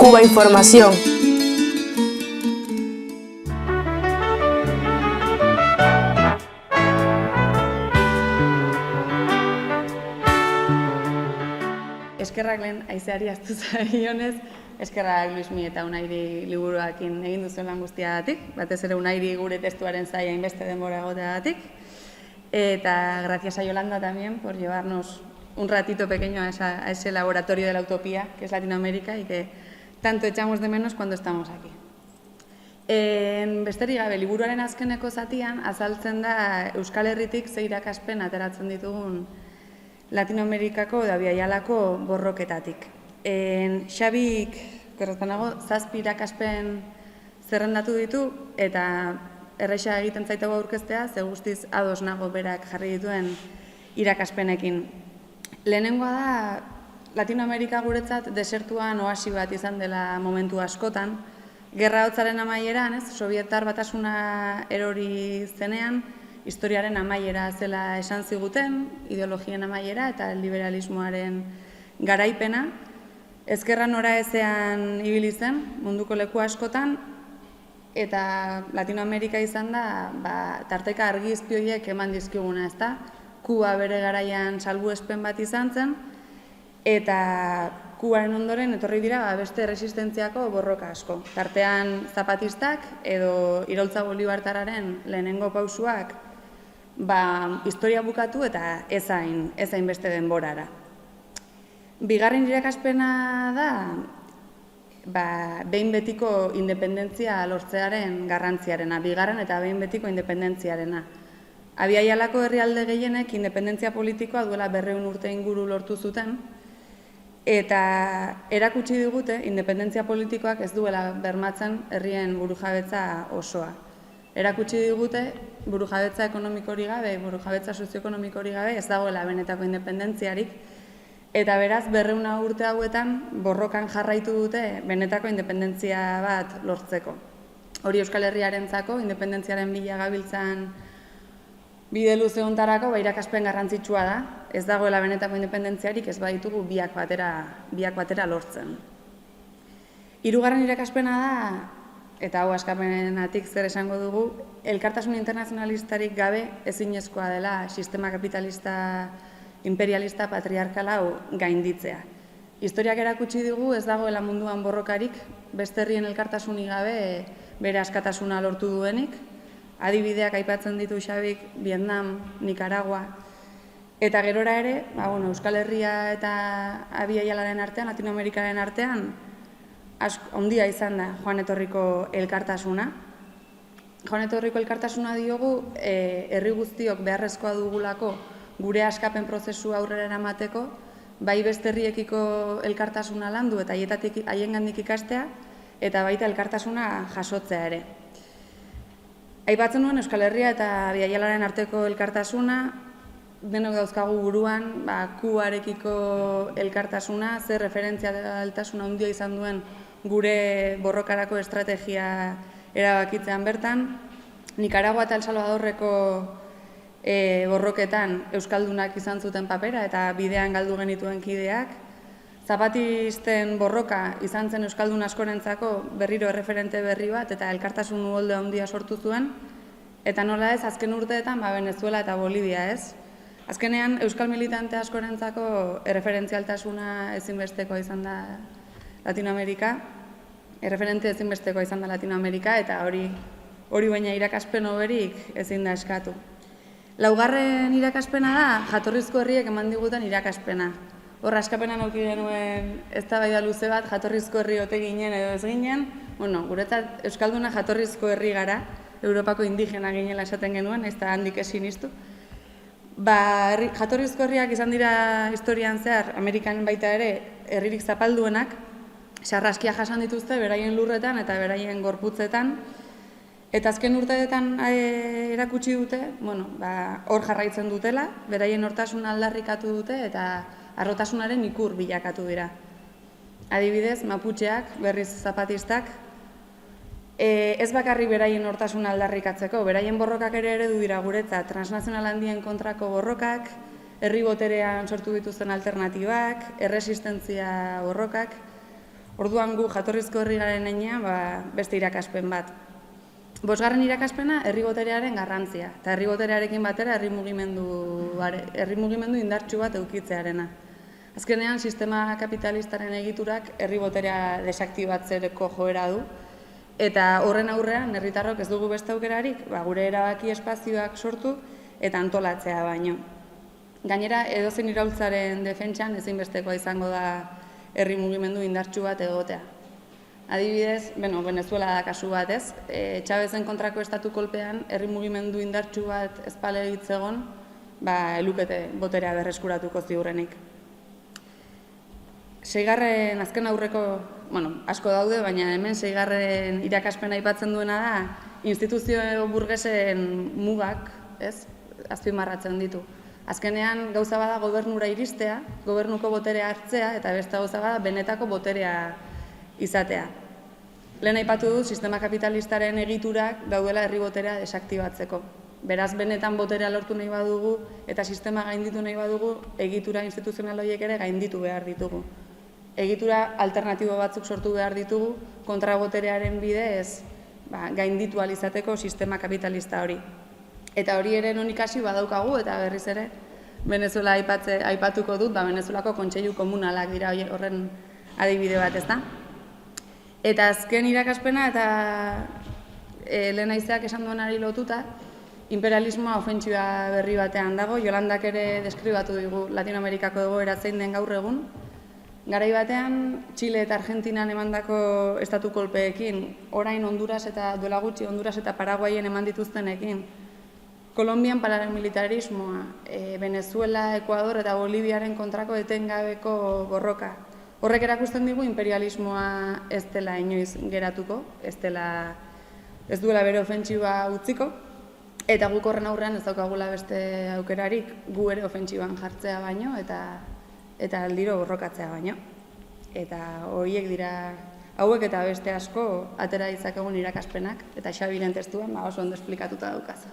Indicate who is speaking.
Speaker 1: Cuba Información.
Speaker 2: Eskerrak lehen aizeari aztu zaionez, eskerrak Luismi eta Unairi liburuakin egin duzuen lan guztiagatik, batez ere Unairi gure testuaren zaila inbeste denbora egoteagatik. Eta gracias a Yolanda también por llevarnos un ratito pequeño a ese laboratorio de la utopía que es Latinoamérica y que tanto echamos de menos cuando estamos aquí. Besterik gabe, liburuaren azkeneko zatian azaltzen da Euskal Herritik ze irakaspen ateratzen ditugun Latinoamerikako da Biaialako borroketatik. Xabik, gerratanago, 7 irakaspen zerrendatu ditu eta erresa egiten zaitago aurkeztea, ze guztiz ados nago berak jarri dituen irakaspenekin. Lehenengoa da, Latinoamerika guretzat desertuan oasi bat izan dela momentu askotan. Gerra hotzaren amaieran, Sobietar Batasuna erori zenean, historiaren amaiera zela esan ziguten, ideologien amaiera eta liberalismoaren garaipena. Ezkerra nora ezean ibili zen, munduko leku askotan, eta Latinoamerika izan da, tarteka argizpioiek eman dizkiguna, ezta? Kuba bere garaian salbuespen bat izan zen, eta Kubaren ondoren etorri dira beste resistentziako borroka asko. Tartean zapatistak edo Iraultza Bolibartararen lehenengo pausuak historia bukatu eta ezain beste denborara. Bigarren irakaspena da behin betiko independentzia lortzearen garrantziarena, bigarren eta behin betiko independentziarena. Biaialako herrialde gehienek independentzia politikoa duela 200 urte inguru lortu zuten, eta erakutsi digute independentzia politikoak ez duela bermatzen herrien burujabetza osoa. Erakutsi digute burujabetza ekonomikori gabe, burujabetza sozioekonomikori gabe ez dagoela benetako independentziarik, eta beraz 200 urte hauetan borrokan jarraitu dute benetako independentzia bat lortzeko. Hori Euskal Herriarentzako independentziaren bila gabiltzan bide luze hontarako irakaspen garrantzitsua da, ez dagoela benetako independentziarik ez baditugu biak batera lortzen. Hirugarren irakaspena da, eta hau askapenenatik zer esango dugu, elkartasun internazionalistarik gabe ezinezkoa dela sistema kapitalista imperialista patriarkal hau gainditzea. Historiak erakutsi digu ez dagoela munduan borrokarik beste herrien elkartasunik gabe bere askatasuna lortu duenik. Adibideak aipatzen ditu Xabik, Vietnam, Nicaragua, eta gerora ere, Euskal Herria eta Biaialaren artean, Latinoamerikaren artean, ondia izan da joan etorriko elkartasuna. Joan etorriko elkartasuna diogu, herri guztiok beharrezkoa dugulako gure askapen prozesu aurrera eramateko, bai beste herriekiko elkartasuna landu eta haiengandik ikastea, eta baita elkartasuna jasotzea ere. Aipatzen nuen Euskal Herria eta Biaialaren arteko elkartasuna, denok dauzkagu buruan, Kubarekiko elkartasuna, zer referentzialtasuna handia izan duen gure borrokarako estrategia erabakitzean bertan. Nicaragua eta El Salvadorreko borroketan euskaldunak izan zuten papera eta bidean galdu genituen kideak. Zapatisten borroka izan zen euskaldun askorentzako berriro erreferente berri bat eta elkartasun uholde handia sortu zuen. Eta nola ez, azken urteetan Venezuela eta Bolivia ez. Azkenean euskal militante askorentzako erreferentzialtasuna ezinbestekoa izan da Latinoamerika. Erreferente ezinbestekoa izan da Latinoamerika eta hori baina irakaspen hoberik ezin da eskatu. Laugarren irakaspena da jatorrizko herriek eman diguten irakaspena. Horra askapenan auki genuen eztabaida luze bat, jatorrizko herri ote ginen edo ez ginen. Guretzat euskalduna jatorrizko herri gara, Europako indigena ginela esaten genuen, ez da handik ezin iztu. Jatorrizko herriak izan dira historian zehar, Amerikan baita ere, herririk zapalduenak, sarraskia jasan dituzte beraien lurretan eta beraien gorputzetan. Eta azken urteetan erakutsi dute, hor jarraitzen dutela, beraien hortasuna aldarrikatu dute eta arrotasunaren ikur bilakatu dira. Adibidez, Maputxeak, berriz zapatistak, ez bakarrik beraien hortasuna aldarrikatzeko, beraien borrokak ere eredu dira guretzat, transnazional handien kontrako borrokak, herri boterean sortu dituzten alternatibak, erresistentzia borrokak, Orduan gu jatorrizko herri garen heinean beste irakaspen bat. 5. irakaspena herri boterearen garrantzia, eta herri boterearekin batera herri mugimendu indartsu bat eukitzearena. Azkenean, sistema kapitalistaren egiturak herri boterea desaktibatzeko joera du, eta horren aurrean herritarrok ez dugu beste aukerarik, gure erabaki espazioak sortu eta antolatzea baino. Gainera, edozein iraultzaren defentsan ezinbestekoa izango da herri mugimendu indartsu bat egotea. Adibidez, Venezuela da kasu bat, ez? Chavezen kontrako estatu kolpean, herri mugimendu indartsu bat ezpalegitz egon, elukete boterea berreskuratuko ziurrenik. 6. azken aurreko, asko daude, baina hemen 6. irakaspena aipatzen duena da, instituzio burgesen mugak, ez? Azpimarratzen ditu. Azkenean gauza bada gobernura iristea, gobernuko boterea hartzea, eta beste gauza bada benetako boterea izatea. Lehen aipatu dut, sistema kapitalistaren egiturak daudela herri boterea desaktibatzeko. Beraz, benetan boterea lortu nahi badugu eta sistema gainditu nahi badugu, egitura instituzional horiek ere gainditu behar ditugu. Egitura alternatibo batzuk sortu behar ditugu, kontraboterearen bidez gainditu ahal izateko sistema kapitalista hori. Eta hori ere non ikasi badaukagu, eta berriz ere, Venezuela aipatuko dut, Venezuelako kontseilu komunalak dira horren adibide bat, ezta? Eta azken irakaspena eta lehen aizeak esan duenari lotuta, imperialismoa ofentsiba berri batean dago, Yolandak ere deskribatu digu Latinoamerikako egoera zein den gaur egun. Garai batean, Txile eta Argentinan emandako estatu kolpeekin, orain Honduras eta duela gutxi Honduras eta Paraguayen eman dituztenekin, Kolonbian paramilitarismoa, Venezuela, Ekuador eta Boliviaren kontrako etengabeko borroka. Horrek erakusten digu imperialismoa ez dela inoiz geratuko, ez duela bere ofentsiba utziko, eta guk horren aurrean ez daukagula beste aukerarik gu ere ofentsiban jartzea baino eta aldiro borrokatzea baino. Eta horiek dira hauek eta beste asko atera ditzakegun irakaspenak, eta Xabiren testuan oso ondo esplikatuta daukazu.